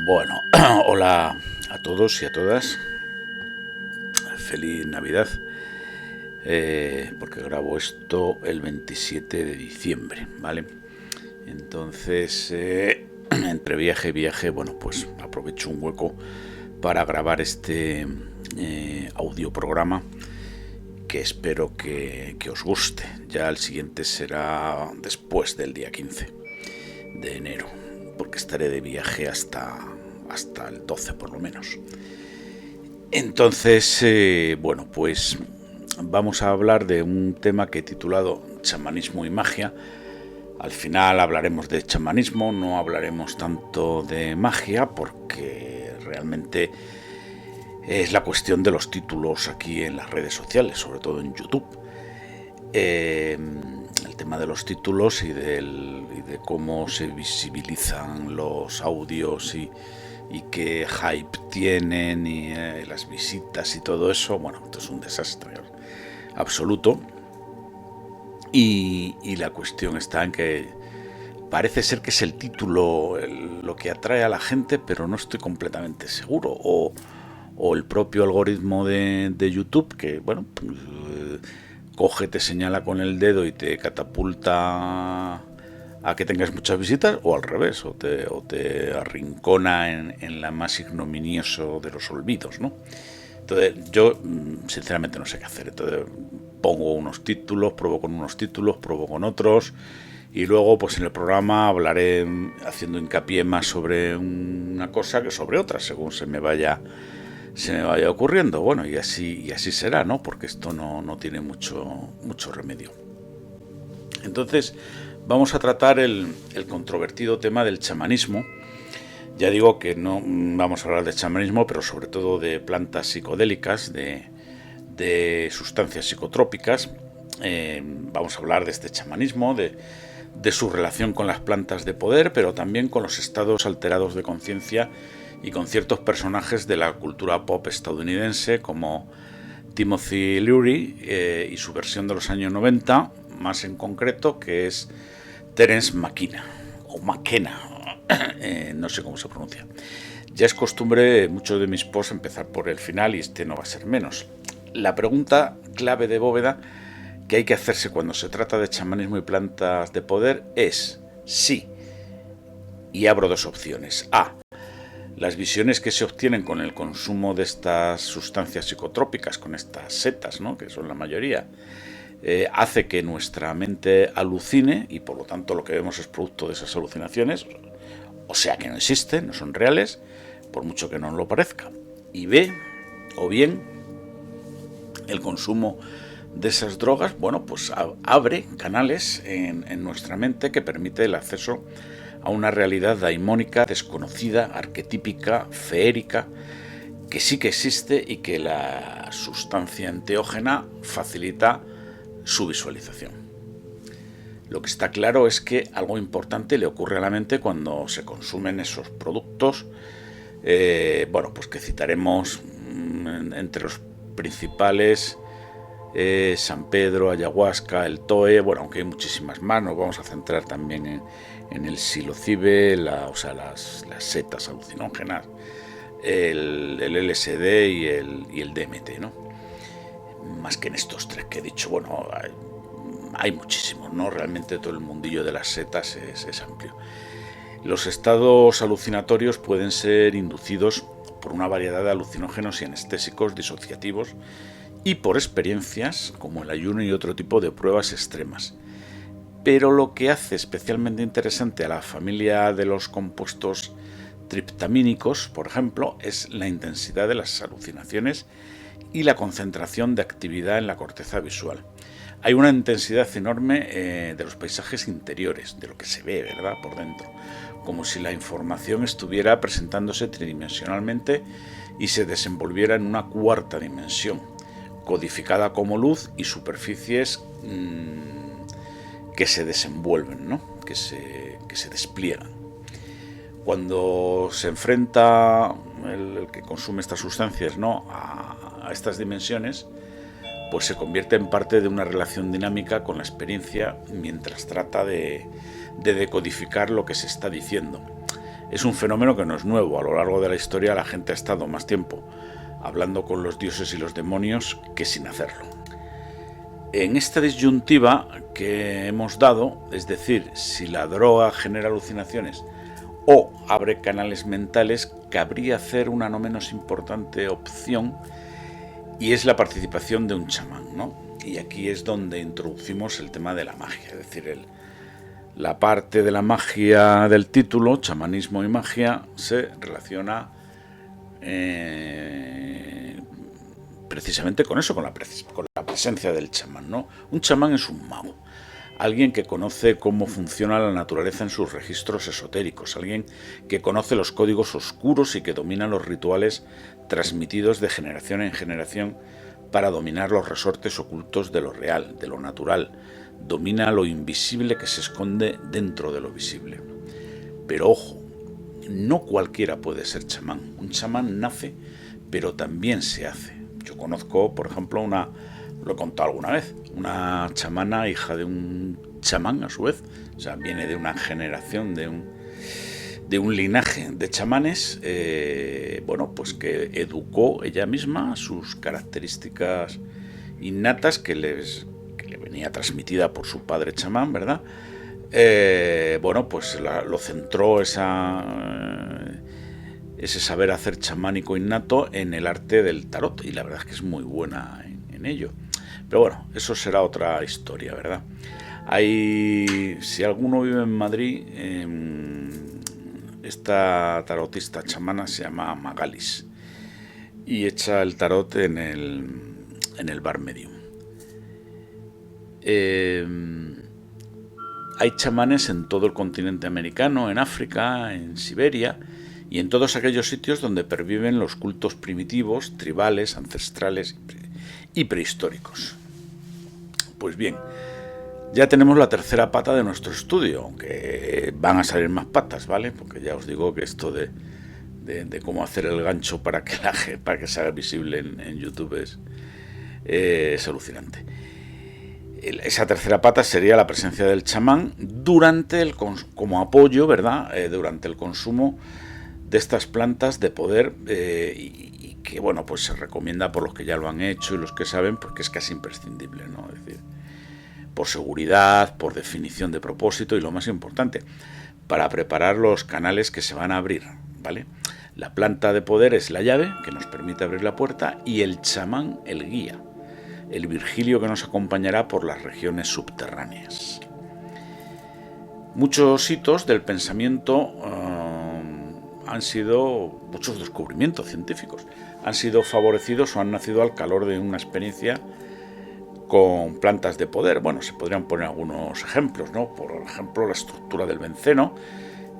Bueno, hola a todos y a todas. Feliz Navidad. Porque grabo esto el 27 de diciembre, ¿vale? Entonces, entre viaje y viaje, bueno, pues aprovecho un hueco para grabar este audio programa que espero que os guste. Ya el siguiente será después del día 15 de enero, porque estaré de viaje hasta el 12 por lo menos. Entonces, bueno, pues vamos a hablar de un tema que he titulado Chamanismo y magia. Al final hablaremos de chamanismo, no hablaremos tanto de magia, porque realmente es la cuestión de los títulos aquí en las redes sociales, sobre todo en YouTube. El tema de los títulos y de cómo se visibilizan los audios y qué hype tienen y las visitas y todo eso. Bueno, esto es un desastre absoluto. Y la cuestión está en que parece ser que es el título lo que atrae a la gente, pero no estoy completamente seguro. O el propio algoritmo de YouTube, que bueno, pues, coge, te señala con el dedo y te catapulta a que tengas muchas visitas, o al revés, o te arrincona en la más ignominioso de los olvidos, ¿no? Entonces yo sinceramente no sé qué hacer. Entonces pongo unos títulos, pruebo con unos títulos, pruebo con otros, y luego pues en el programa hablaré haciendo hincapié más sobre una cosa que sobre otra, según se me vaya ocurriendo. Bueno, y así será, ¿no? Porque esto no tiene mucho remedio. Entonces vamos a tratar el controvertido tema del chamanismo. Ya digo que no vamos a hablar de chamanismo, pero sobre todo de plantas psicodélicas, de sustancias psicotrópicas. Vamos a hablar de este chamanismo, de su relación con las plantas de poder, pero también con los estados alterados de conciencia y con ciertos personajes de la cultura pop estadounidense como Timothy Leary y su versión de los años 90, más en concreto, que es Terence McKenna, o McKenna, no sé cómo se pronuncia. Ya es costumbre, muchos de mis posts empezar por el final, y este no va a ser menos. La pregunta clave de bóveda que hay que hacerse cuando se trata de chamanismo y plantas de poder es sí, y abro dos opciones. A, las visiones que se obtienen con el consumo de estas sustancias psicotrópicas, con estas setas, ¿no?, que son la mayoría, hace que nuestra mente alucine, y por lo tanto lo que vemos es producto de esas alucinaciones, o sea que no existen, no son reales, por mucho que no lo parezca. Y B, o bien el consumo de esas drogas, bueno, pues abre canales en nuestra mente que permite el acceso a una realidad daimónica, desconocida, arquetípica, feérica, que sí que existe y que la sustancia enteógena facilita su visualización. Lo que está claro es que algo importante le ocurre a la mente cuando se consumen esos productos, bueno, pues que citaremos entre los principales, San Pedro, ayahuasca, el TOE, bueno, aunque hay muchísimas más, nos vamos a centrar también en el psilocibe, las setas alucinógenas, el LSD y el DMT, ¿no? Más que en estos tres que he dicho. Bueno, hay muchísimos, ¿no? Realmente todo el mundillo de las setas es amplio. Los estados alucinatorios pueden ser inducidos por una variedad de alucinógenos y anestésicos disociativos y por experiencias como el ayuno y otro tipo de pruebas extremas. Pero lo que hace especialmente interesante a la familia de los compuestos triptamínicos, por ejemplo, es la intensidad de las alucinaciones y la concentración de actividad en la corteza visual. Hay una intensidad enorme de los paisajes interiores, de lo que se ve, ¿verdad?, por dentro, como si la información estuviera presentándose tridimensionalmente y se desenvolviera en una cuarta dimensión, codificada como luz y superficies que se desenvuelven, ¿no?, que se despliegan. Cuando se enfrenta el que consume estas sustancias, ¿no?, a estas dimensiones, pues se convierte en parte de una relación dinámica con la experiencia mientras trata de decodificar lo que se está diciendo. Es un fenómeno que no es nuevo. A lo largo de la historia la gente ha estado más tiempo hablando con los dioses y los demonios que sin hacerlo. En esta disyuntiva que hemos dado, es decir, si la droga genera alucinaciones o abre canales mentales, cabría hacer una no menos importante opción, y es la participación de un chamán, ¿no? Y aquí es donde introducimos el tema de la magia, es decir, la parte de la magia del título, chamanismo y magia, se relaciona precisamente con eso, con la presencia del chamán, ¿no? Un chamán es un mago, alguien que conoce cómo funciona la naturaleza en sus registros esotéricos, alguien que conoce los códigos oscuros y que domina los rituales transmitidos de generación en generación para dominar los resortes ocultos de lo real, de lo natural. Domina lo invisible que se esconde dentro de lo visible. Pero ojo, no cualquiera puede ser chamán. Un chamán nace, pero también se hace. Yo conozco, por ejemplo, lo he contado alguna vez, una chamana, hija de un chamán a su vez, o sea, viene de una generación, de un linaje de chamanes, pues que educó ella misma sus características innatas que le venía transmitida por su padre chamán, ¿verdad? Lo centró ese saber hacer chamánico innato en el arte del tarot, y la verdad es que es muy buena en ello. Pero bueno, eso será otra historia, ¿verdad? Si alguno vive en Madrid, esta tarotista chamana se llama Magalis y echa el tarot en el bar Medium. Hay chamanes en todo el continente americano, en África, en Siberia y en todos aquellos sitios donde perviven los cultos primitivos, tribales, ancestrales y prehistóricos. Pues bien, ya tenemos la tercera pata de nuestro estudio, aunque van a salir más patas, ¿vale? Porque ya os digo que esto de cómo hacer el gancho para que se haga visible en YouTube es alucinante. Esa tercera pata sería la presencia del chamán como apoyo, ¿verdad? Durante el consumo de estas plantas de poder y que, bueno, pues se recomienda por los que ya lo han hecho y los que saben, porque es casi imprescindible, ¿no? Es decir, por seguridad, por definición de propósito y lo más importante, para preparar los canales que se van a abrir, ¿vale? La planta de poder es la llave que nos permite abrir la puerta y el chamán el guía, el Virgilio que nos acompañará por las regiones subterráneas. Muchos hitos del pensamiento muchos descubrimientos científicos han sido favorecidos o han nacido al calor de una experiencia con plantas de poder. Bueno, se podrían poner algunos ejemplos, ¿no? Por ejemplo, la estructura del benceno,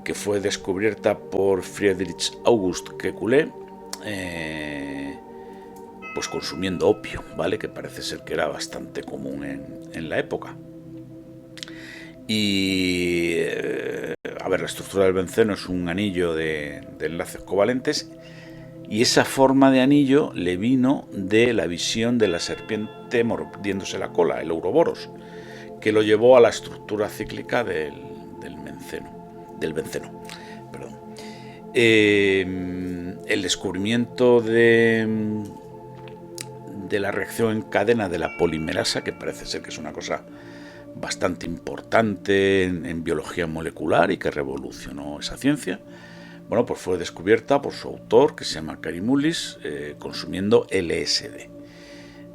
que fue descubierta por Friedrich August Kekulé, pues consumiendo opio, ¿vale? Que parece ser que era bastante común en la época. Y, la estructura del benceno es un anillo de enlaces covalentes, y esa forma de anillo le vino de la visión de la serpiente mordiéndose la cola, el Ouroboros, que lo llevó a la estructura cíclica del benceno. Perdón. El descubrimiento de la reacción en cadena de la polimerasa, que parece ser que es una cosa bastante importante en biología molecular y que revolucionó esa ciencia, bueno, pues fue descubierta por su autor, que se llama Karimoulis, consumiendo LSD.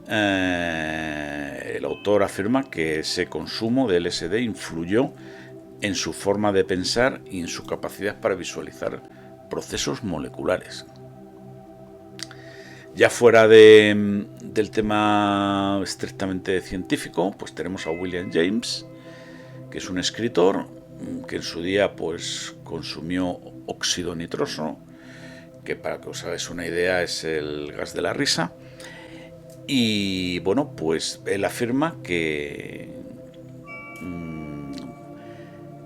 El autor afirma que ese consumo de LSD influyó en su forma de pensar y en su capacidad para visualizar procesos moleculares. Ya fuera del tema estrictamente científico, pues tenemos a William James, que es un escritor que en su día pues consumió óxido nitroso, que para que os hagáis una idea es el gas de la risa. Y bueno, pues él afirma que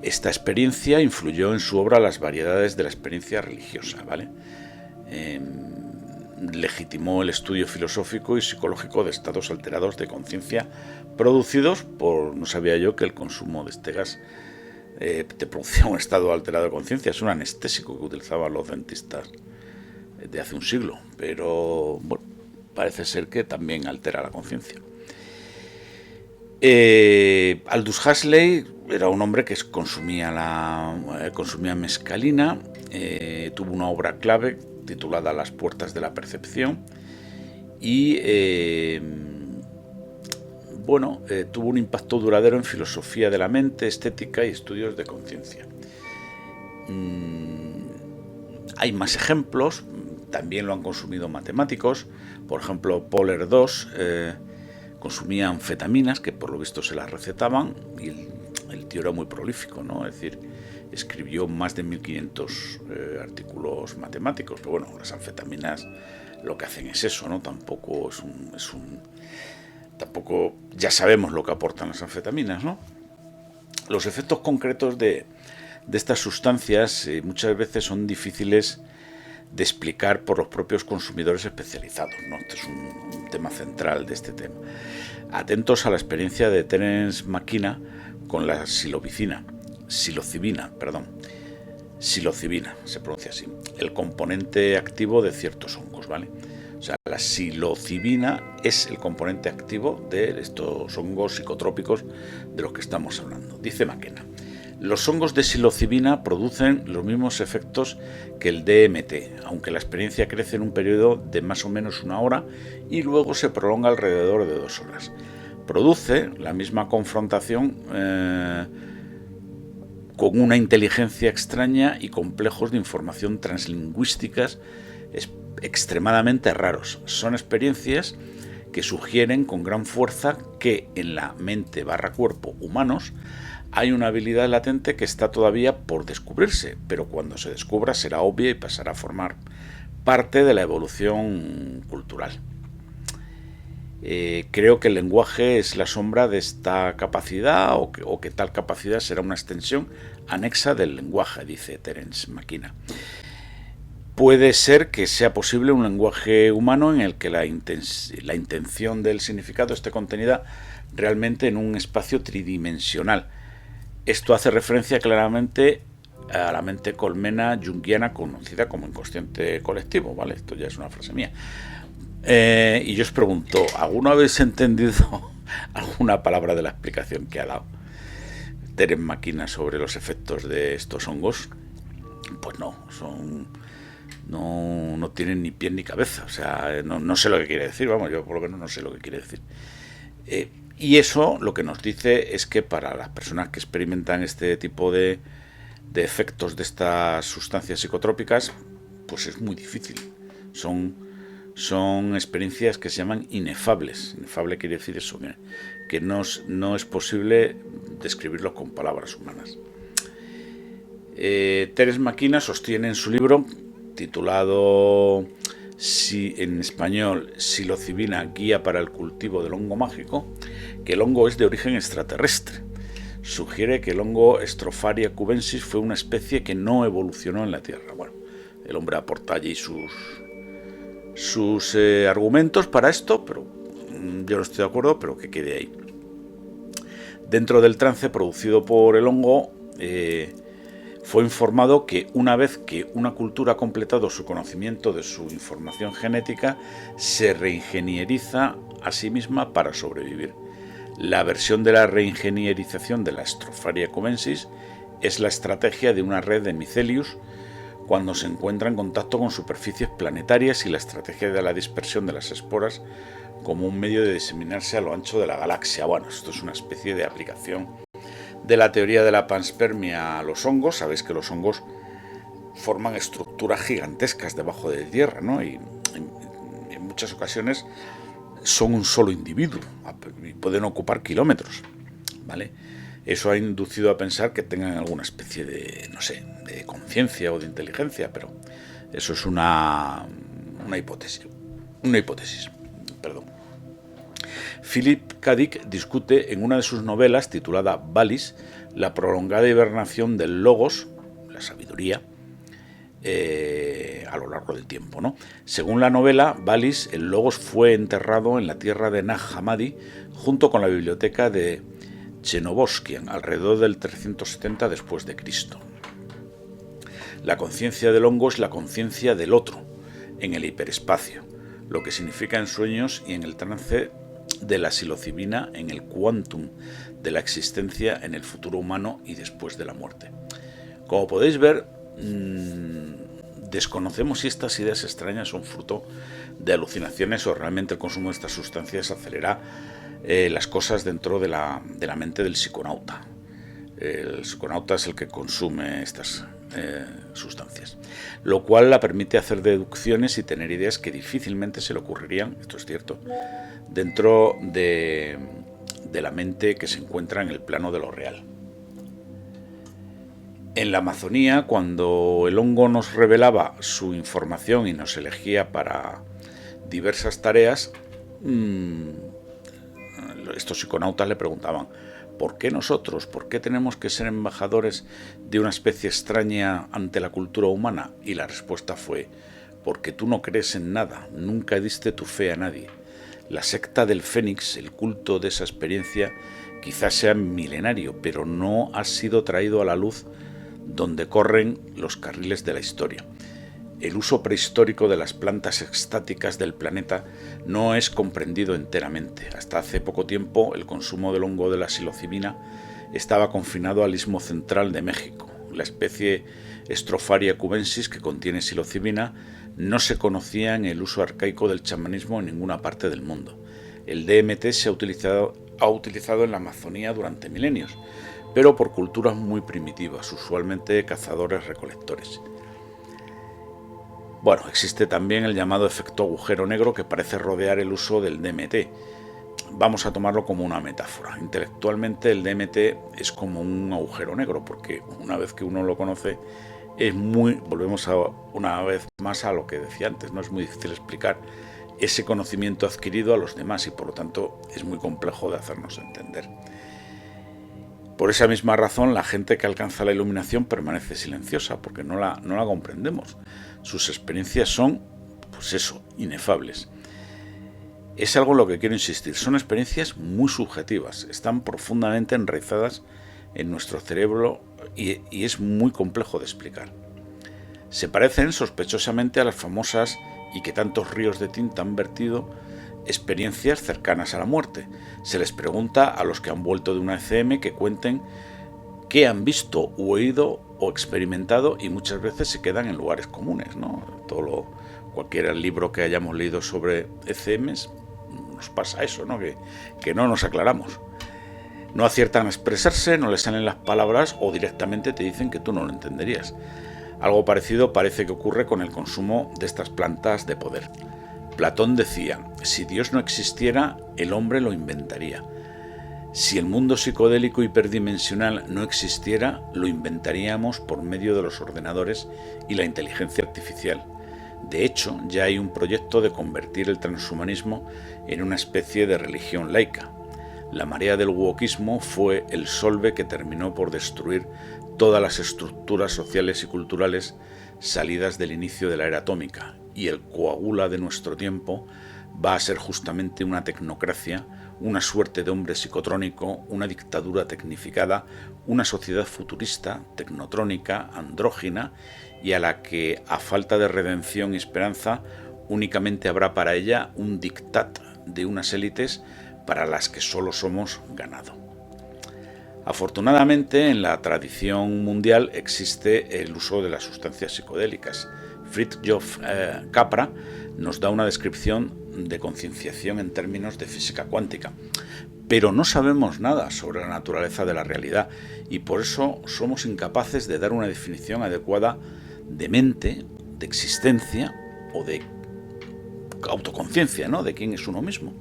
esta experiencia influyó en su obra Las variedades de la experiencia religiosa, ¿vale? Legitimó el estudio filosófico y psicológico de estados alterados de conciencia producidos por, no sabía yo, que el consumo de este gas te producía un estado alterado de conciencia. Es un anestésico que utilizaban los dentistas de hace un siglo, pero bueno, parece ser que también altera la conciencia. Aldous Huxley era un hombre que consumía mescalina. Tuvo una obra clave titulada Las puertas de la percepción y tuvo un impacto duradero en filosofía de la mente, estética y estudios de conciencia. Hay más ejemplos. También lo han consumido matemáticos. Por ejemplo, Paul II consumía anfetaminas, que por lo visto se las recetaban, y el tío era muy prolífico, ¿no? Es decir, escribió más de 1500 artículos matemáticos. Pero bueno, las anfetaminas lo que hacen es eso, ¿no? Tampoco tampoco ya sabemos lo que aportan las anfetaminas, ¿no? Los efectos concretos de estas sustancias muchas veces son difíciles de explicar por los propios consumidores especializados, ¿no? Este es un tema central de este tema. Atentos a la experiencia de Terence McKenna con la psilocibina, se pronuncia así, el componente activo de ciertos hongos, ¿vale? O sea, la psilocibina es el componente activo de estos hongos psicotrópicos de los que estamos hablando. Dice McKenna: los hongos de psilocibina producen los mismos efectos que el DMT, aunque la experiencia crece en un periodo de más o menos 1 hora y luego se prolonga alrededor de 2 horas. Produce la misma confrontación con una inteligencia extraña y complejos de información translingüísticas extremadamente raros. Son experiencias que sugieren con gran fuerza que en la mente/cuerpo humanos hay una habilidad latente que está todavía por descubrirse, pero cuando se descubra será obvia y pasará a formar parte de la evolución cultural. Creo que el lenguaje es la sombra de esta capacidad o que tal capacidad será una extensión anexa del lenguaje, dice Terence McKenna. Puede ser que sea posible un lenguaje humano en el que la intención del significado esté contenida realmente en un espacio tridimensional. Esto hace referencia claramente a la mente colmena junguiana conocida como inconsciente colectivo, ¿vale? Esto ya es una frase mía. Y yo os pregunto, ¿alguno habéis entendido alguna palabra de la explicación que ha dado Terence McKenna sobre los efectos de estos hongos? Pues no tienen ni pie ni cabeza. O sea, no sé lo que quiere decir. Vamos, yo por lo menos no sé lo que quiere decir. Y eso lo que nos dice es que para las personas que experimentan este tipo de efectos de estas sustancias psicotrópicas, pues es muy difícil. Son experiencias que se llaman inefables. Inefable quiere decir eso, que no es posible describirlo con palabras humanas. Terence McKenna sostiene en su libro, titulado en español Psilocibina, guía para el cultivo del hongo mágico, que el hongo es de origen extraterrestre. Sugiere que el hongo Stropharia cubensis fue una especie que no evolucionó en la Tierra. Bueno, el hombre aporta allí sus argumentos para esto, pero yo no estoy de acuerdo, pero que quede ahí. Dentro del trance producido por el hongo, fue informado que una vez que una cultura ha completado su conocimiento de su información genética, se reingenieriza a sí misma para sobrevivir. La versión de la reingenierización de la Stropharia cubensis es la estrategia de una red de micelios cuando se encuentra en contacto con superficies planetarias y la estrategia de la dispersión de las esporas como un medio de diseminarse a lo ancho de la galaxia. Bueno, esto es una especie de aplicación de la teoría de la panspermia a los hongos. Sabéis que los hongos forman estructuras gigantescas debajo de tierra, ¿no? Y en muchas ocasiones son un solo individuo y pueden ocupar kilómetros, ¿vale? Eso ha inducido a pensar que tengan alguna especie de, no sé, de conciencia o de inteligencia, pero eso es una hipótesis. Perdón. Philip K. Dick discute en una de sus novelas, titulada Valis, la prolongada hibernación del logos, la sabiduría, a lo largo del tiempo, ¿no? Según la novela, Valis, el logos fue enterrado en la tierra de Nag Hammadi junto con la biblioteca de Chernobovskian, alrededor del 370 después de Cristo. La conciencia del hongo es la conciencia del otro, en el hiperespacio, lo que significa en sueños y en el trance de la psilocibina en el quantum de la existencia en el futuro humano y después de la muerte. Como podéis ver, desconocemos si estas ideas extrañas son fruto de alucinaciones o realmente el consumo de estas sustancias acelera las cosas dentro de la mente del psiconauta. El psiconauta es el que consume estas sustancias, lo cual la permite hacer deducciones y tener ideas que difícilmente se le ocurrirían, esto es cierto, dentro de la mente que se encuentra en el plano de lo real. En la Amazonía, cuando el hongo nos revelaba su información y nos elegía para diversas tareas, estos psiconautas le preguntaban: ¿por qué nosotros? ¿Por qué tenemos que ser embajadores de una especie extraña ante la cultura humana? Y la respuesta fue: porque tú no crees en nada, nunca diste tu fe a nadie. La secta del Fénix, el culto de esa experiencia, quizás sea milenario, pero no ha sido traído a la luz donde corren los carriles de la historia. El uso prehistórico de las plantas extáticas del planeta no es comprendido enteramente. Hasta hace poco tiempo, el consumo del hongo de la psilocibina estaba confinado al istmo central de México. La especie Stropharia cubensis, que contiene psilocibina, no se conocía en el uso arcaico del chamanismo en ninguna parte del mundo. El DMT se ha utilizado en la Amazonía durante milenios, pero por culturas muy primitivas, usualmente cazadores-recolectores. Bueno, existe también el llamado efecto agujero negro, que parece rodear el uso del DMT. Vamos a tomarlo como una metáfora. Intelectualmente el DMT es como un agujero negro, porque una vez que uno lo conoce volvemos una vez más a lo que decía antes, no es muy difícil explicar ese conocimiento adquirido a los demás y por lo tanto es muy complejo de hacernos entender. Por esa misma razón, la gente que alcanza la iluminación permanece silenciosa, porque no la comprendemos. Sus experiencias son, pues eso, inefables. Es algo en lo que quiero insistir. Son experiencias muy subjetivas, están profundamente enraizadas en nuestro cerebro y es muy complejo de explicar. Se parecen sospechosamente a las famosas y que tantos ríos de tinta han vertido experiencias cercanas a la muerte. Se les pregunta a los que han vuelto de una ECM que cuenten qué han visto o oído o experimentado y muchas veces se quedan en lugares comunes, ¿no? Cualquier libro que hayamos leído sobre ECMs nos pasa eso, ¿no? Que no nos aclaramos. No aciertan a expresarse, no les salen las palabras o directamente te dicen que tú no lo entenderías. Algo parecido parece que ocurre con el consumo de estas plantas de poder. Platón decía: si Dios no existiera, el hombre lo inventaría. Si el mundo psicodélico hiperdimensional no existiera, lo inventaríamos por medio de los ordenadores y la inteligencia artificial. De hecho, ya hay un proyecto de convertir el transhumanismo en una especie de religión laica. La marea del wokismo fue el solve que terminó por destruir todas las estructuras sociales y culturales salidas del inicio de la era atómica, y el coagula de nuestro tiempo va a ser justamente una tecnocracia, una suerte de hombre psicotrónico, una dictadura tecnificada, una sociedad futurista, tecnotrónica, andrógina, y a la que, a falta de redención y esperanza, únicamente habrá para ella un diktat de unas élites para las que solo somos ganado. Afortunadamente, en la tradición mundial existe el uso de las sustancias psicodélicas. Fritjof Capra nos da una descripción de concienciación en términos de física cuántica, pero no sabemos nada sobre la naturaleza de la realidad y por eso somos incapaces de dar una definición adecuada de mente, de existencia o de autoconciencia, ¿no? De quién es uno mismo.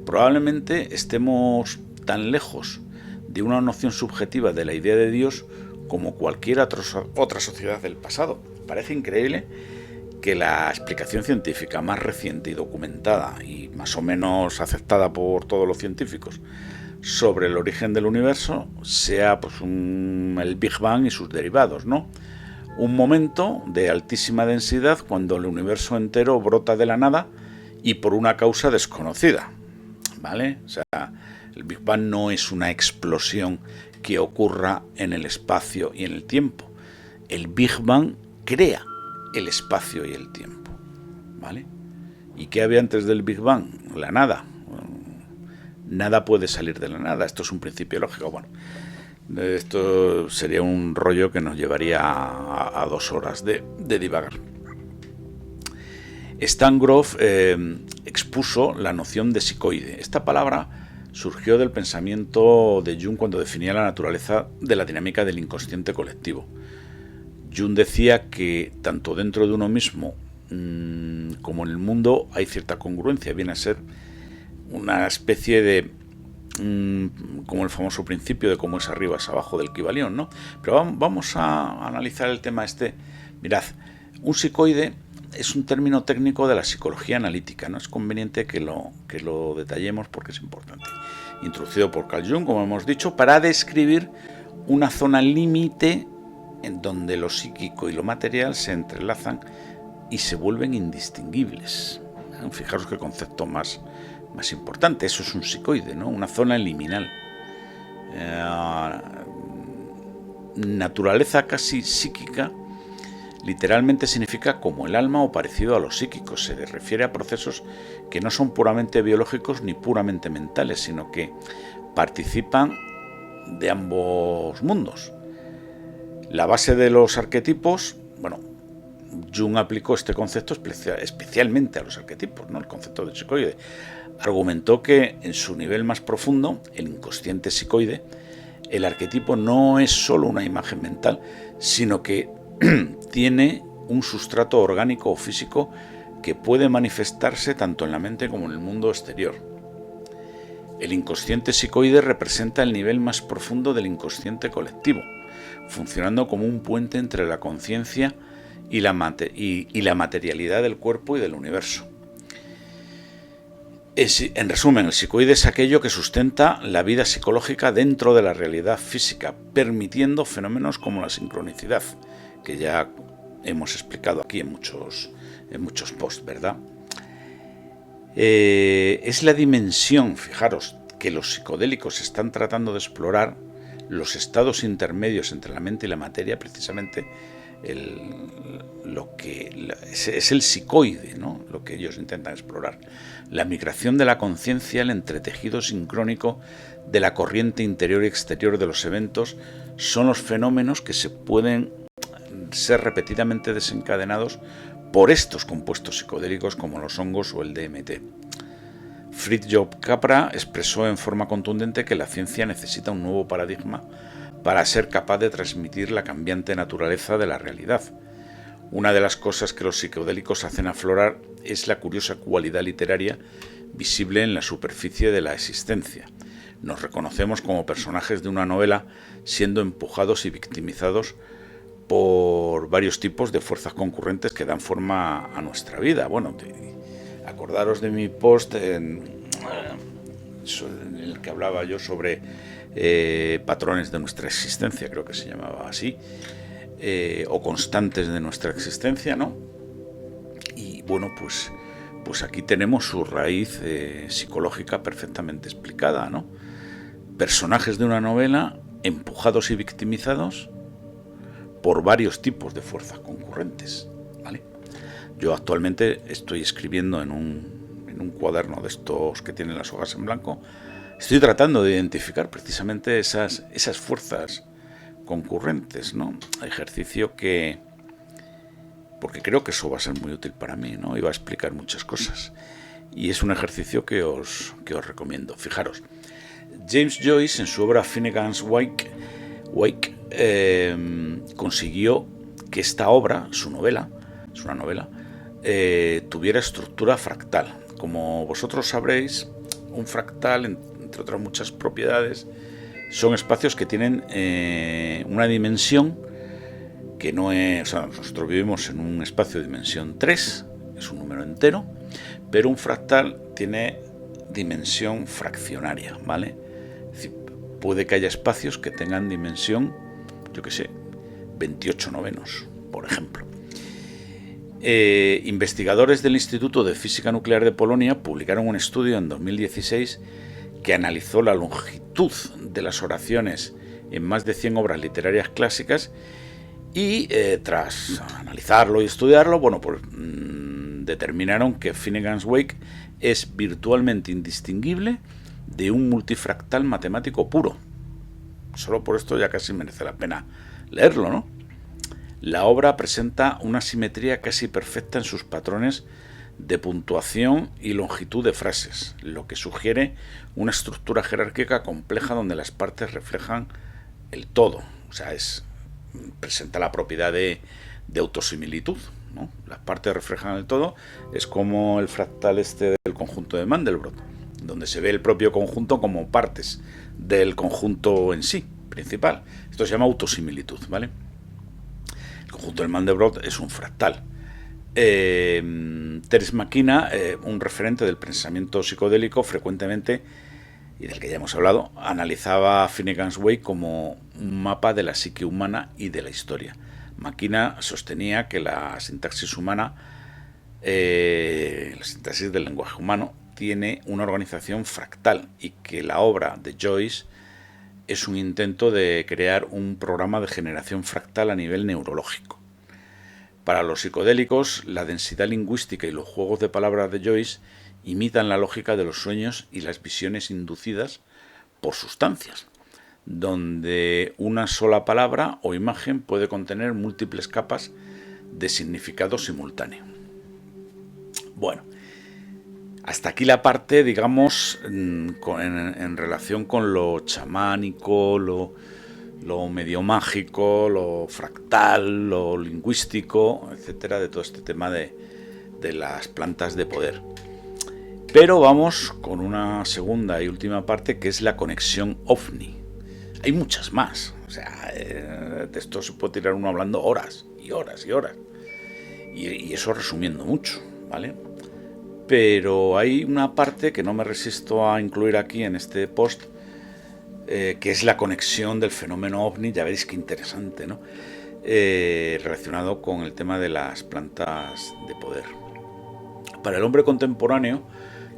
Probablemente estemos tan lejos de una noción subjetiva de la idea de Dios como cualquier otra sociedad del pasado. Parece increíble que la explicación científica más reciente y documentada y más o menos aceptada por todos los científicos sobre el origen del universo sea pues el Big Bang y sus derivados, ¿no? Un momento de altísima densidad cuando el universo entero brota de la nada y por una causa desconocida, ¿vale? O sea, El Big Bang no es una explosión que ocurra en el espacio y en el tiempo. El Big Bang crea el espacio y el tiempo, ¿vale? ¿Y qué había antes del Big Bang? La nada. Nada puede salir de la nada. Esto es un principio lógico. Bueno, esto sería un rollo que nos llevaría a 2 horas de divagar. Stan Grof expuso la noción de psicoide. Esta palabra surgió del pensamiento de Jung cuando definía la naturaleza de la dinámica del inconsciente colectivo. Jung decía que tanto dentro de uno mismo como en el mundo hay cierta congruencia, viene a ser una especie de como el famoso principio de cómo es arriba es abajo del Kybalión, ¿no? Pero vamos a analizar el tema este. Mirad, un psicoide es un término técnico de la psicología analítica, ¿no? Es conveniente que lo detallemos porque es importante. Introducido por Carl Jung, como hemos dicho, para describir una zona límite en donde lo psíquico y lo material se entrelazan y se vuelven indistinguibles. Fijaros qué concepto más importante. Eso es un psicoide, ¿no? Una zona liminal. Naturaleza casi psíquica literalmente significa como el alma o parecido a lo psíquico. Se refiere a procesos que no son puramente biológicos ni puramente mentales, sino que participan de ambos mundos. La base de los arquetipos, bueno, Jung aplicó este concepto especialmente a los arquetipos, ¿no? El concepto de psicoide. Argumentó que en su nivel más profundo, el inconsciente psicoide, el arquetipo no es solo una imagen mental, sino que tiene un sustrato orgánico o físico que puede manifestarse tanto en la mente como en el mundo exterior. El inconsciente psicoide representa el nivel más profundo del inconsciente colectivo, funcionando como un puente entre la conciencia y la materialidad del cuerpo y del universo. En resumen, el psicoide es aquello que sustenta la vida psicológica dentro de la realidad física, permitiendo fenómenos como la sincronicidad, que ya hemos explicado aquí en muchos posts, ¿verdad? Es la dimensión, fijaros, que los psicodélicos están tratando de explorar, los estados intermedios entre la mente y la materia, precisamente es el psicoide, ¿no? Lo que ellos intentan explorar. La migración de la conciencia, el entretejido sincrónico de la corriente interior y exterior de los eventos, son los fenómenos que se pueden ser repetidamente desencadenados por estos compuestos psicodélicos como los hongos o el DMT. Fritjof Capra expresó en forma contundente que la ciencia necesita un nuevo paradigma para ser capaz de transmitir la cambiante naturaleza de la realidad. Una de las cosas que los psicodélicos hacen aflorar es la curiosa cualidad literaria visible en la superficie de la existencia. Nos reconocemos como personajes de una novela siendo empujados y victimizados por varios tipos de fuerzas concurrentes que dan forma a nuestra vida. Bueno, acordaros de mi post en el que hablaba yo sobre patrones de nuestra existencia, creo que se llamaba así, o constantes de nuestra existencia, ¿no? Y bueno, pues aquí tenemos su raíz psicológica perfectamente explicada, ¿no? Personajes de una novela empujados y victimizados por varios tipos de fuerzas concurrentes, ¿vale? Yo actualmente estoy escribiendo en un cuaderno de estos que tienen las hojas en blanco. Estoy tratando de identificar precisamente esas fuerzas concurrentes, ¿no? Ejercicio porque creo que eso va a ser muy útil para mí, ¿no? Y va a explicar muchas cosas. Y es un ejercicio que os recomiendo. Fijaros, James Joyce en su obra Finnegan's Wake consiguió que esta obra, es una novela, tuviera estructura fractal. Como vosotros sabréis, un fractal, entre otras muchas propiedades, son espacios que tienen una dimensión que no es... O sea, nosotros vivimos en un espacio de dimensión 3, es un número entero, pero un fractal tiene dimensión fraccionaria, ¿vale? Es decir, puede que haya espacios que tengan dimensión, yo qué sé, 28 novenos, por ejemplo. Investigadores del Instituto de Física Nuclear de Polonia publicaron un estudio en 2016 que analizó la longitud de las oraciones en más de 100 obras literarias clásicas y tras analizarlo y estudiarlo, bueno, pues determinaron que Finnegan's Wake es virtualmente indistinguible de un multifractal matemático puro. Solo por esto ya casi merece la pena leerlo, ¿no? La obra presenta una simetría casi perfecta en sus patrones de puntuación y longitud de frases, lo que sugiere una estructura jerárquica compleja donde las partes reflejan el todo. O sea, presenta la propiedad de autosimilitud, ¿no? Las partes reflejan el todo. Es como el fractal del conjunto de Mandelbrot, donde se ve el propio conjunto como partes del conjunto en sí, principal. Esto se llama autosimilitud, ¿vale? El conjunto de Mandelbrot es un fractal. Terence McKenna, un referente del pensamiento psicodélico, frecuentemente, y del que ya hemos hablado, analizaba Finnegan's Wake como un mapa de la psique humana y de la historia. McKenna sostenía que la sintaxis humana, la sintaxis del lenguaje humano, tiene una organización fractal y que la obra de Joyce es un intento de crear un programa de generación fractal a nivel neurológico. Para los psicodélicos, la densidad lingüística y los juegos de palabras de Joyce imitan la lógica de los sueños y las visiones inducidas por sustancias, donde una sola palabra o imagen puede contener múltiples capas de significado simultáneo. Bueno, hasta aquí la parte, digamos, en relación con lo chamánico, lo medio mágico, lo fractal, lo lingüístico, etcétera, de todo este tema de las plantas de poder. Pero vamos con una segunda y última parte, que es la conexión ovni. Hay muchas más, o sea, de esto se puede tirar uno hablando horas y horas y horas, y eso resumiendo mucho, ¿vale? Pero hay una parte que no me resisto a incluir aquí en este post, que es la conexión del fenómeno ovni. Ya veréis qué interesante, ¿no? Relacionado con el tema de las plantas de poder. Para el hombre contemporáneo,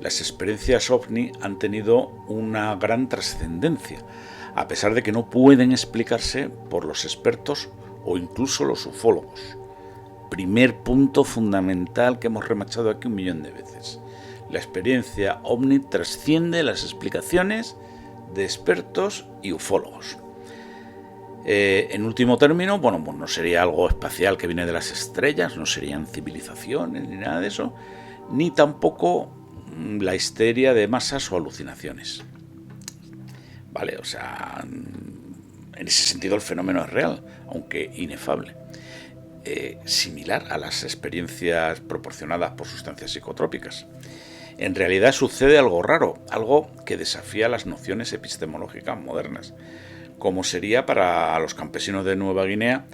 las experiencias ovni han tenido una gran trascendencia, a pesar de que no pueden explicarse por los expertos o incluso los ufólogos. Primer punto fundamental que hemos remachado aquí 1.000.000 de veces. La experiencia ovni trasciende las explicaciones de expertos y ufólogos. En último término, bueno, pues no sería algo espacial que viene de las estrellas, no serían civilizaciones ni nada de eso, ni tampoco la histeria de masas o alucinaciones. Vale, o sea, en ese sentido el fenómeno es real, aunque inefable. Similar a las experiencias proporcionadas por sustancias psicotrópicas. En realidad sucede algo raro, algo que desafía las nociones epistemológicas modernas, como sería para los campesinos de Nueva Guinea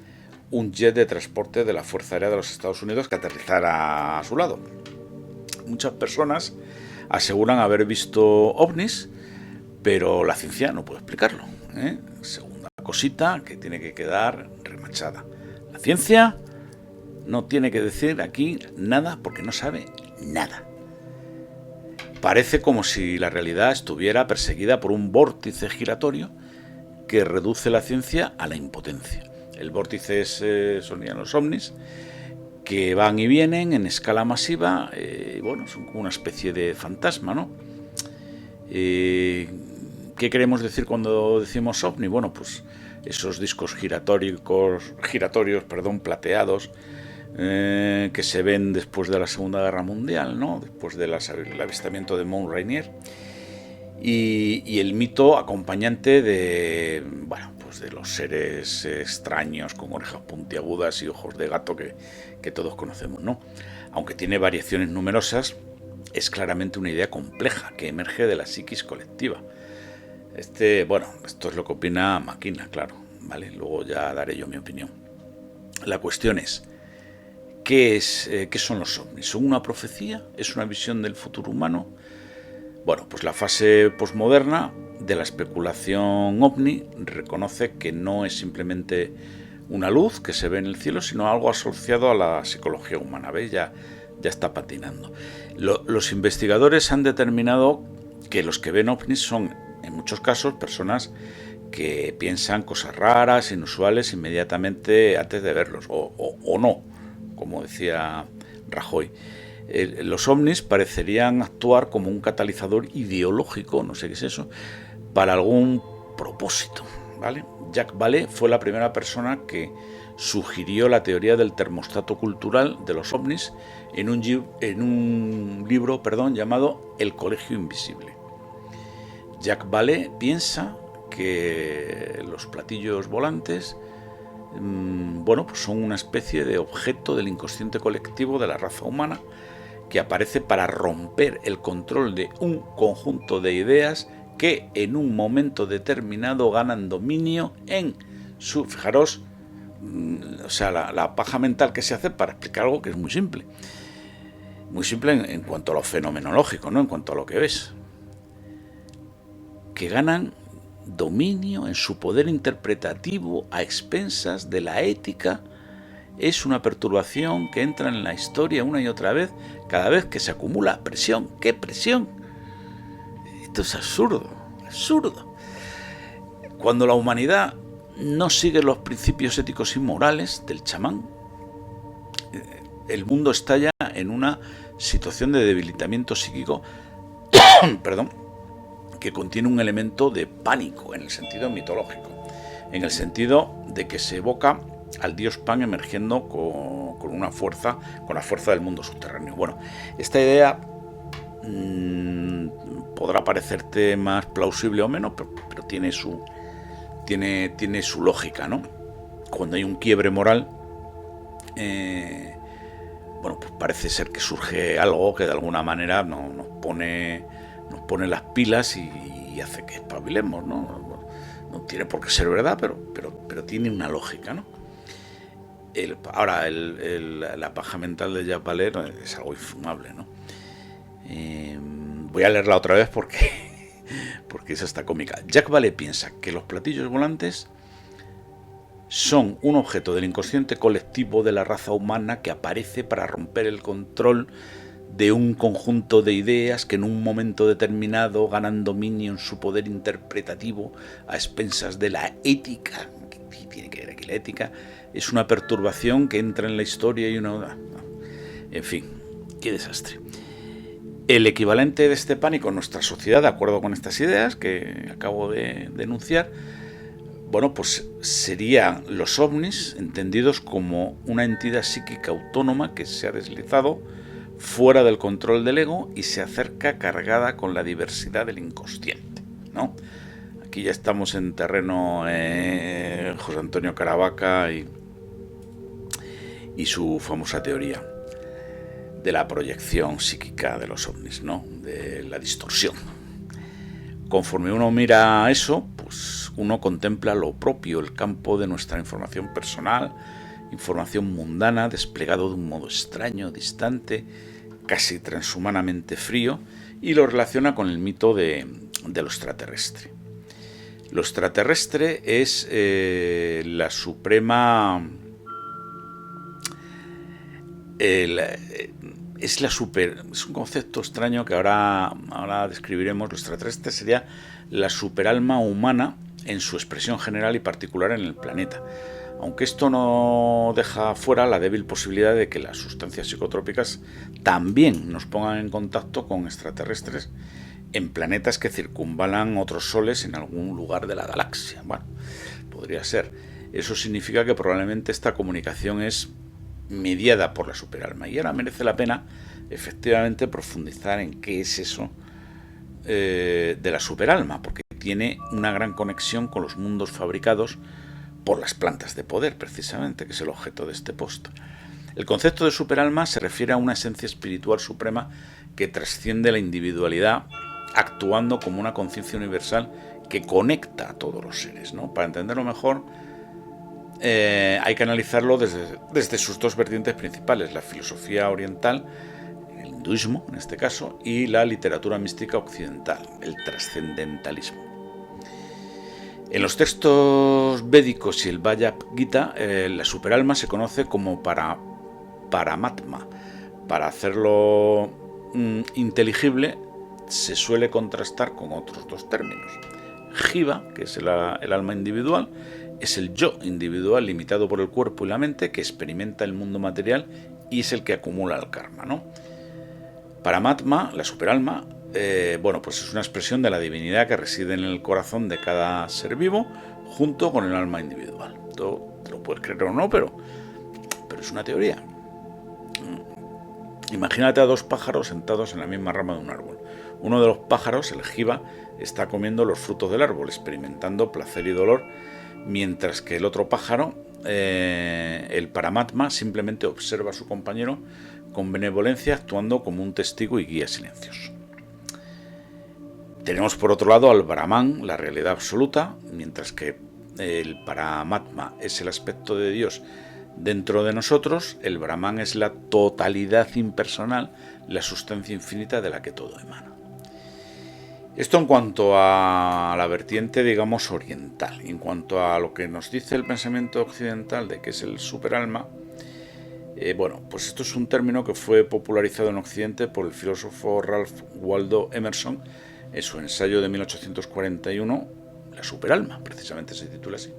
un jet de transporte de la Fuerza Aérea de los Estados Unidos que aterrizara a su lado. Muchas personas aseguran haber visto ovnis, pero la ciencia no puede explicarlo, ¿eh? Segunda cosita que tiene que quedar remachada. La ciencia no tiene que decir aquí nada porque no sabe nada. Parece como si la realidad estuviera perseguida por un vórtice giratorio que reduce la ciencia a la impotencia. El vórtice son los ovnis, que van y vienen en escala masiva, bueno, son como una especie de fantasma, ¿no? ¿Qué queremos decir cuando decimos ovni? Bueno, pues esos discos giratorios, plateados, que se ven después de la Segunda Guerra Mundial, ¿no? Después del avistamiento de Mount Rainier, y el mito acompañante de, bueno, pues de los seres extraños con orejas puntiagudas y ojos de gato que todos conocemos, ¿no? Aunque tiene variaciones numerosas, es claramente una idea compleja que emerge de la psiquis colectiva. Bueno, esto es lo que opina McKenna, claro, ¿vale? Luego ya daré yo mi opinión. La cuestión es, ¿qué son los ovnis? ¿Son una profecía? ¿Es una visión del futuro humano? Bueno, pues la fase posmoderna de la especulación ovni reconoce que no es simplemente una luz que se ve en el cielo, sino algo asociado a la psicología humana. ¿Veis? Ya está patinando. Los investigadores han determinado que los que ven ovnis son, en muchos casos, personas que piensan cosas raras, inusuales, inmediatamente antes de verlos, o no, como decía Rajoy. Los ovnis parecerían actuar como un catalizador ideológico, no sé qué es eso, para algún propósito, ¿vale? Jacques Vallée fue la primera persona que sugirió la teoría del termostato cultural de los ovnis en un libro llamado El Colegio Invisible. Jacques Vallée piensa que los platillos volantes pues son una especie de objeto del inconsciente colectivo de la raza humana que aparece para romper el control de un conjunto de ideas que en un momento determinado ganan dominio en su... Fijaros, la paja mental que se hace para explicar algo que es muy simple. Muy simple en cuanto a lo fenomenológico, ¿no? En cuanto a lo que ves. Que ganan dominio en su poder interpretativo a expensas de la ética. Es una perturbación que entra en la historia una y otra vez, cada vez que se acumula presión. ¿Qué presión? Esto es absurdo, absurdo. Cuando la humanidad no sigue los principios éticos y morales del chamán, el mundo estalla en una situación de debilitamiento psíquico, que contiene un elemento de pánico en el sentido mitológico, en el sentido de que se evoca al dios Pan emergiendo con una fuerza, con la fuerza del mundo subterráneo. Bueno, esta idea podrá parecerte más plausible o menos, pero tiene su lógica, ¿no? Cuando hay un quiebre moral, pues parece ser que surge algo que de alguna manera nos pone las pilas y hace que espabilemos, ¿no? No tiene por qué ser verdad, pero tiene una lógica, ¿no? La paja mental de Jacques Vallée es algo infumable, ¿no? Voy a leerla otra vez porque esa está cómica. Jacques Vallée piensa que los platillos volantes son un objeto del inconsciente colectivo de la raza humana que aparece para romper el control de un conjunto de ideas que en un momento determinado ganan dominio en su poder interpretativo a expensas de la ética. ¿Qué tiene que ver aquí la ética? Es una perturbación que entra en la historia y una... En fin, qué desastre. El equivalente de este pánico en nuestra sociedad, de acuerdo con estas ideas que acabo de denunciar, pues serían los ovnis entendidos como una entidad psíquica autónoma que se ha deslizado fuera del control del ego y se acerca cargada con la diversidad del inconsciente, ¿no? Aquí ya estamos en terreno José Antonio Caravaca y su famosa teoría de la proyección psíquica de los ovnis, ¿no? De la distorsión. Conforme uno mira eso, pues uno contempla lo propio, el campo de nuestra información personal, información mundana, desplegado de un modo extraño, distante, casi transhumanamente frío, y lo relaciona con el mito de lo extraterrestre. Lo extraterrestre es la suprema... Es un concepto extraño que ahora describiremos. Lo extraterrestre sería la superalma humana en su expresión general y particular en el planeta. Aunque esto no deja fuera la débil posibilidad de que las sustancias psicotrópicas también nos pongan en contacto con extraterrestres en planetas que circunvalan otros soles en algún lugar de la galaxia. Bueno, podría ser. Eso significa que probablemente esta comunicación es mediada por la superalma. Y ahora merece la pena, efectivamente, profundizar en qué es eso de la superalma, porque tiene una gran conexión con los mundos fabricados por las plantas de poder, precisamente, que es el objeto de este post. El concepto de superalma se refiere a una esencia espiritual suprema que trasciende la individualidad, actuando como una conciencia universal que conecta a todos los seres, ¿no? Para entenderlo mejor, hay que analizarlo desde sus dos vertientes principales, la filosofía oriental, el hinduismo en este caso, y la literatura mística occidental, el trascendentalismo. En los textos védicos y el Bhagavad Gita, la superalma se conoce como Paramatma. Para hacerlo inteligible, se suele contrastar con otros dos términos. Jiva, que es el alma individual, es el yo individual limitado por el cuerpo y la mente que experimenta el mundo material y es el que acumula el karma, ¿no? Paramatma, la superalma, pues es una expresión de la divinidad que reside en el corazón de cada ser vivo junto con el alma individual. Esto te lo puedes creer o no, pero es una teoría. Imagínate a dos pájaros sentados en la misma rama de un árbol. Uno de los pájaros, el jiva, está comiendo los frutos del árbol, experimentando placer y dolor, mientras que el otro pájaro, el paramatma, simplemente observa a su compañero con benevolencia, actuando como un testigo y guía silencioso. Tenemos por otro lado al Brahman, la realidad absoluta, mientras que el paramatma es el aspecto de Dios dentro de nosotros, el Brahman es la totalidad impersonal, la sustancia infinita de la que todo emana. Esto en cuanto a la vertiente, digamos, oriental. En cuanto a lo que nos dice el pensamiento occidental de que es el superalma, pues esto es un término que fue popularizado en Occidente por el filósofo Ralph Waldo Emerson en su ensayo de 1841, La superalma, precisamente se titula así.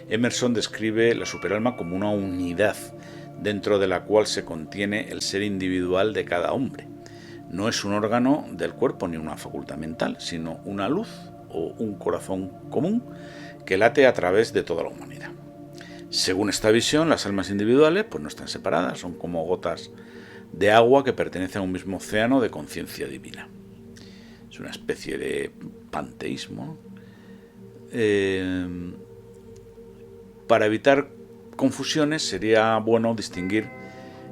Emerson describe la superalma como una unidad dentro de la cual se contiene el ser individual de cada hombre. No es un órgano del cuerpo ni una facultad mental, sino una luz o un corazón común que late a través de toda la humanidad. Según esta visión, las almas individuales pues no están separadas, son como gotas de agua que pertenecen a un mismo océano de conciencia divina. Es una especie de panteísmo. Para evitar confusiones sería bueno distinguir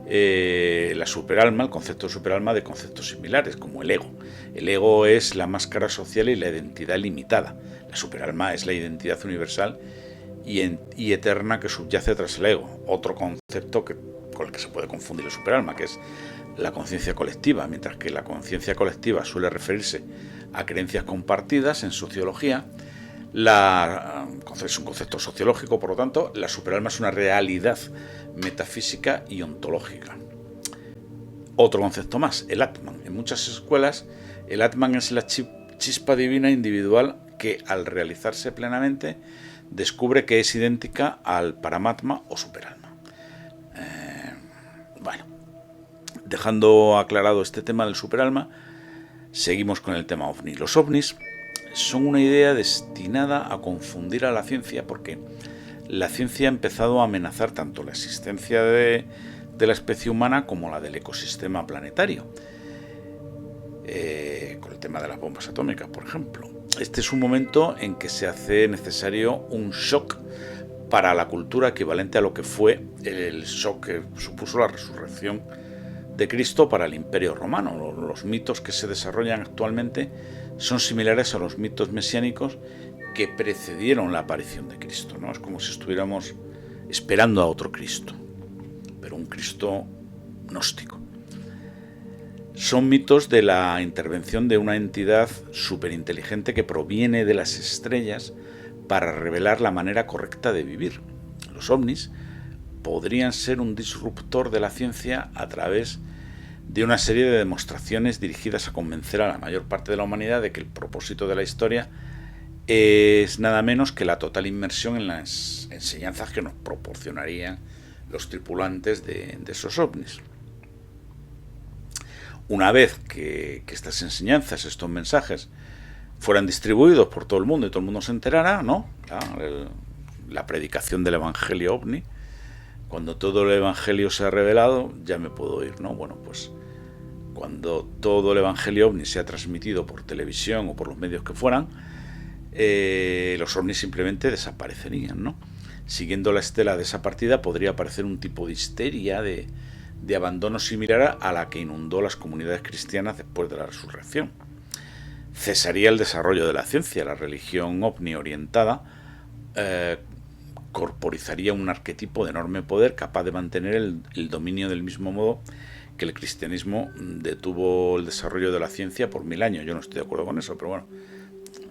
la superalma, el concepto de superalma, de conceptos similares, como el ego. El ego es la máscara social y la identidad limitada. La superalma es la identidad universal y eterna que subyace tras el ego. Otro concepto con el que se puede confundir la superalma, que es la conciencia colectiva. Mientras que la conciencia colectiva suele referirse a creencias compartidas en sociología, es un concepto sociológico, por lo tanto, la superalma es una realidad metafísica y ontológica. Otro concepto más, el Atman. En muchas escuelas, el Atman es la chispa divina individual que, al realizarse plenamente, descubre que es idéntica al Paramatma o superalma. Dejando aclarado este tema del superalma, seguimos con el tema ovni. Los ovnis son una idea destinada a confundir a la ciencia porque la ciencia ha empezado a amenazar tanto la existencia de la especie humana como la del ecosistema planetario. Con el tema de las bombas atómicas, por ejemplo. Este es un momento en que se hace necesario un shock para la cultura equivalente a lo que fue el shock que supuso la resurrección de Cristo para el Imperio Romano. Los mitos que se desarrollan actualmente son similares a los mitos mesiánicos que precedieron la aparición de Cristo, ¿no? Es como si estuviéramos esperando a otro Cristo, pero un Cristo gnóstico. Son mitos de la intervención de una entidad superinteligente que proviene de las estrellas para revelar la manera correcta de vivir. Los ovnis podrían ser un disruptor de la ciencia a través de una serie de demostraciones dirigidas a convencer a la mayor parte de la humanidad de que el propósito de la historia es nada menos que la total inmersión en las enseñanzas que nos proporcionarían los tripulantes de esos ovnis. Una vez que estas enseñanzas, estos mensajes, fueran distribuidos por todo el mundo y todo el mundo se enterara, ¿no? La predicación del evangelio ovni, cuando todo el evangelio se ha revelado, ya me puedo ir, ¿no? Bueno, pues cuando todo el evangelio ovni sea transmitido por televisión o por los medios que fueran, los ovnis simplemente desaparecerían, ¿no? Siguiendo la estela de esa partida podría aparecer un tipo de histeria, de abandono similar a la que inundó las comunidades cristianas después de la resurrección. Cesaría el desarrollo de la ciencia, la religión ovni orientada corporizaría un arquetipo de enorme poder capaz de mantener el dominio del mismo modo que el cristianismo detuvo el desarrollo de la ciencia por 1000 años. Yo no estoy de acuerdo con eso, pero bueno,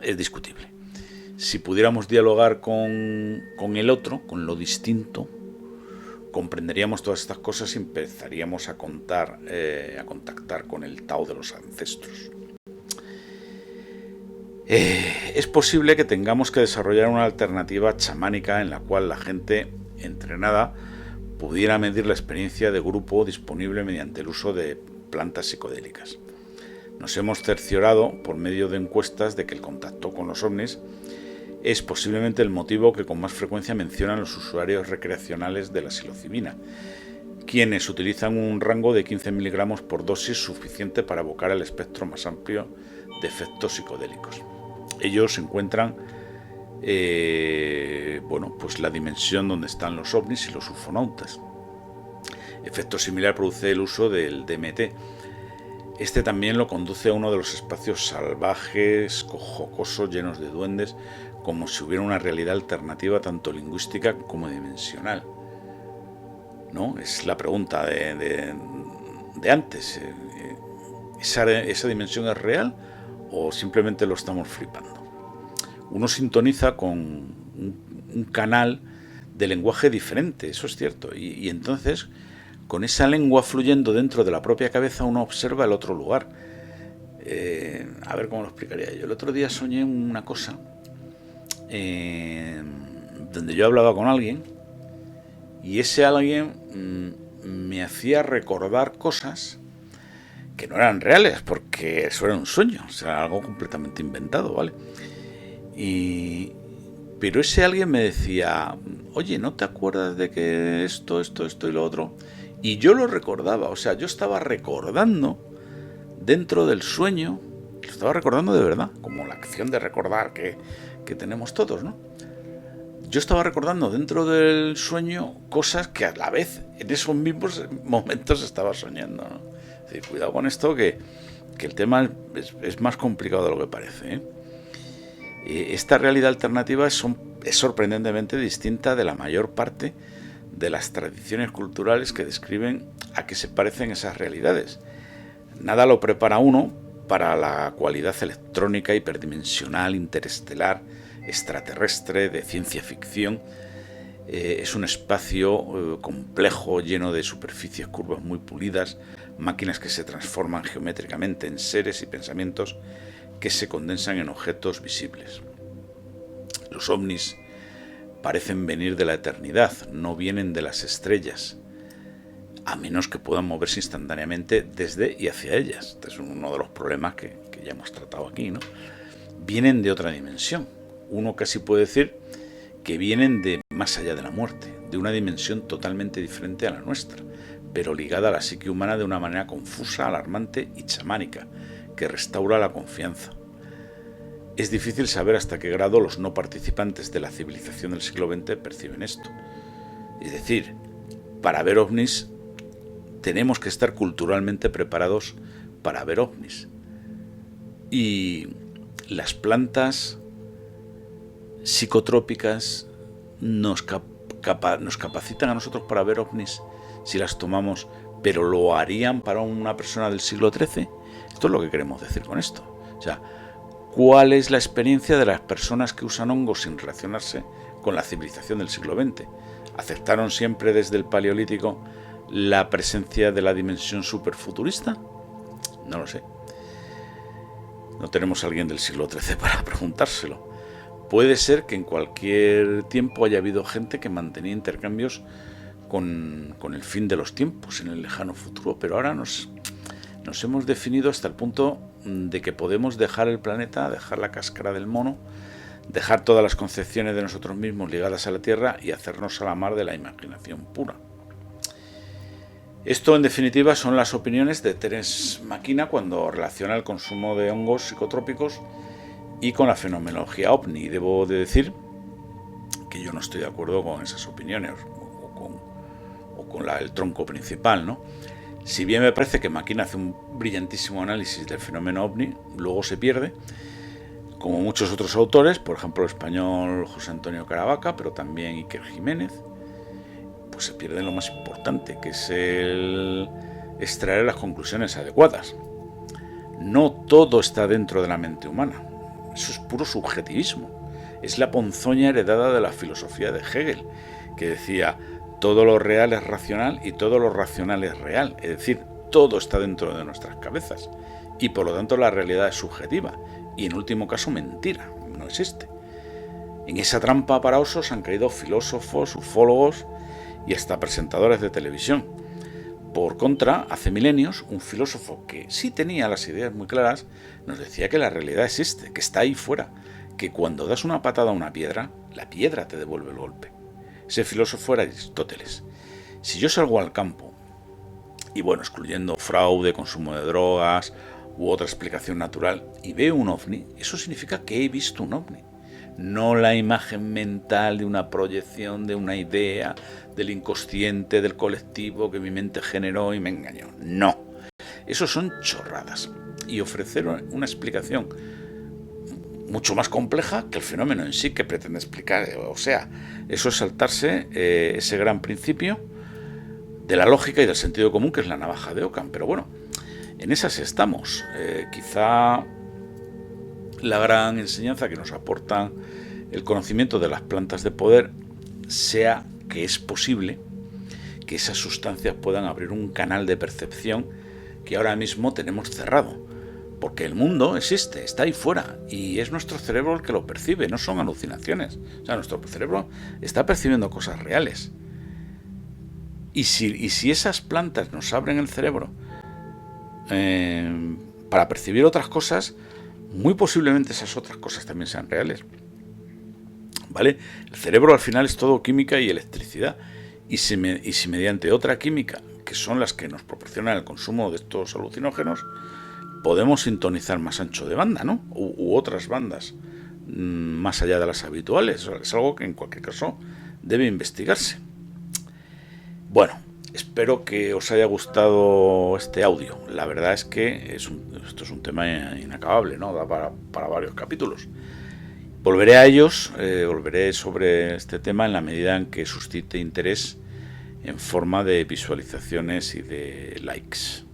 es discutible. Si pudiéramos dialogar con el otro, con lo distinto, comprenderíamos todas estas cosas y empezaríamos a contactar con el Tao de los ancestros. Es posible que tengamos que desarrollar una alternativa chamánica en la cual la gente entrenada pudiera medir la experiencia de grupo disponible mediante el uso de plantas psicodélicas. Nos hemos cerciorado por medio de encuestas de que el contacto con los ovnis es posiblemente el motivo que con más frecuencia mencionan los usuarios recreacionales de la psilocibina, quienes utilizan un rango de 15 miligramos por dosis suficiente para evocar el espectro más amplio de efectos psicodélicos. Ellos encuentran pues la dimensión donde están los ovnis y los ufonautas. Efecto similar produce el uso del DMT. Este también lo conduce a uno de los espacios salvajes, jocosos, llenos de duendes, como si hubiera una realidad alternativa tanto lingüística como dimensional. ¿No? Es la pregunta de antes. ¿Esa dimensión es real o simplemente lo estamos flipando? Uno sintoniza con un canal de lenguaje diferente, eso es cierto, y entonces con esa lengua fluyendo dentro de la propia cabeza uno observa el otro lugar. A ver cómo lo explicaría yo. El otro día soñé una cosa donde yo hablaba con alguien y ese alguien me hacía recordar cosas que no eran reales, porque eso era un sueño, o sea, algo completamente inventado, ¿vale? Pero ese alguien me decía, oye, ¿no te acuerdas de que esto y lo otro? Y yo lo recordaba, o sea, yo estaba recordando dentro del sueño, lo estaba recordando de verdad, como la acción de recordar que tenemos todos, ¿no? Yo estaba recordando dentro del sueño cosas que a la vez en esos mismos momentos estaba soñando, ¿no? Es decir, cuidado con esto, que el tema es más complicado de lo que parece, ¿eh? Esta realidad alternativa es sorprendentemente distinta de la mayor parte de las tradiciones culturales que describen a qué se parecen esas realidades. Nada lo prepara uno para la cualidad electrónica, hiperdimensional, interestelar, extraterrestre, de ciencia ficción. Es un espacio complejo, lleno de superficies curvas muy pulidas, máquinas que se transforman geométricamente en seres y pensamientos que se condensan en objetos visibles. Los ovnis parecen venir de la eternidad, no vienen de las estrellas, a menos que puedan moverse instantáneamente desde y hacia ellas. Este es uno de los problemas que ya hemos tratado aquí, ¿no? Vienen de otra dimensión. Uno casi puede decir que vienen de más allá de la muerte, de una dimensión totalmente diferente a la nuestra, pero ligada a la psique humana de una manera confusa, alarmante y chamánica, que restaura la confianza. Es difícil saber hasta qué grado los no participantes de la civilización del siglo XX perciben esto. Es decir, para ver ovnis tenemos que estar culturalmente preparados para ver ovnis. Y las plantas psicotrópicas nos capacitan a nosotros para ver ovnis si las tomamos, pero lo harían para una persona del siglo XIII. Esto es lo que queremos decir con esto. O sea, ¿cuál es la experiencia de las personas que usan hongos sin relacionarse con la civilización del siglo XX? ¿Aceptaron siempre desde el Paleolítico la presencia de la dimensión superfuturista? No lo sé. No tenemos a alguien del siglo XIII para preguntárselo. Puede ser que en cualquier tiempo haya habido gente que mantenía intercambios con el fin de los tiempos en el lejano futuro, pero ahora nos hemos definido hasta el punto de que podemos dejar el planeta, dejar la cáscara del mono, dejar todas las concepciones de nosotros mismos ligadas a la Tierra y hacernos a la mar de la imaginación pura. Esto, en definitiva, son las opiniones de Terence McKenna cuando relaciona el consumo de hongos psicotrópicos y con la fenomenología ovni. Debo de decir que yo no estoy de acuerdo con esas opiniones o con el tronco principal, ¿no? Si bien me parece que McKenna hace un brillantísimo análisis del fenómeno ovni, luego se pierde, como muchos otros autores, por ejemplo el español José Antonio Caravaca, pero también Iker Jiménez, pues se pierde lo más importante, que es el extraer las conclusiones adecuadas. No todo está dentro de la mente humana, eso es puro subjetivismo, es la ponzoña heredada de la filosofía de Hegel, que decía: todo lo real es racional y todo lo racional es real. Es decir, todo está dentro de nuestras cabezas y por lo tanto la realidad es subjetiva y en último caso mentira, no existe. En esa trampa para osos han caído filósofos, ufólogos y hasta presentadores de televisión. Por contra, hace milenios, un filósofo que sí tenía las ideas muy claras nos decía que la realidad existe, que está ahí fuera, que cuando das una patada a una piedra, la piedra te devuelve el golpe. Ese filósofo era Aristóteles. Si yo salgo al campo, y bueno, excluyendo fraude, consumo de drogas u otra explicación natural, y veo un ovni, eso significa que he visto un ovni. No la imagen mental de una proyección, de una idea, del inconsciente, del colectivo que mi mente generó y me engañó. No, eso son chorradas. Y ofrecer una explicación mucho más compleja que el fenómeno en sí que pretende explicar. O sea, eso es saltarse ese gran principio de la lógica y del sentido común, que es la navaja de Ockham. Pero bueno, en esas estamos. Quizá la gran enseñanza que nos aporta el conocimiento de las plantas de poder sea que es posible que esas sustancias puedan abrir un canal de percepción que ahora mismo tenemos cerrado. Porque el mundo existe, está ahí fuera, y es nuestro cerebro el que lo percibe, no son alucinaciones. O sea, nuestro cerebro está percibiendo cosas reales. Y si esas plantas nos abren el cerebro para percibir otras cosas, muy posiblemente esas otras cosas también sean reales. ¿Vale? El cerebro al final es todo química y electricidad. Y si mediante otra química, que son las que nos proporcionan el consumo de estos alucinógenos, podemos sintonizar más ancho de banda, ¿no? U otras bandas más allá de las habituales. Es algo que en cualquier caso debe investigarse. Bueno, espero que os haya gustado este audio. La verdad es que esto es un tema inacabable, ¿no? Da para varios capítulos. Volveré a ellos, volveré sobre este tema en la medida en que suscite interés en forma de visualizaciones y de likes.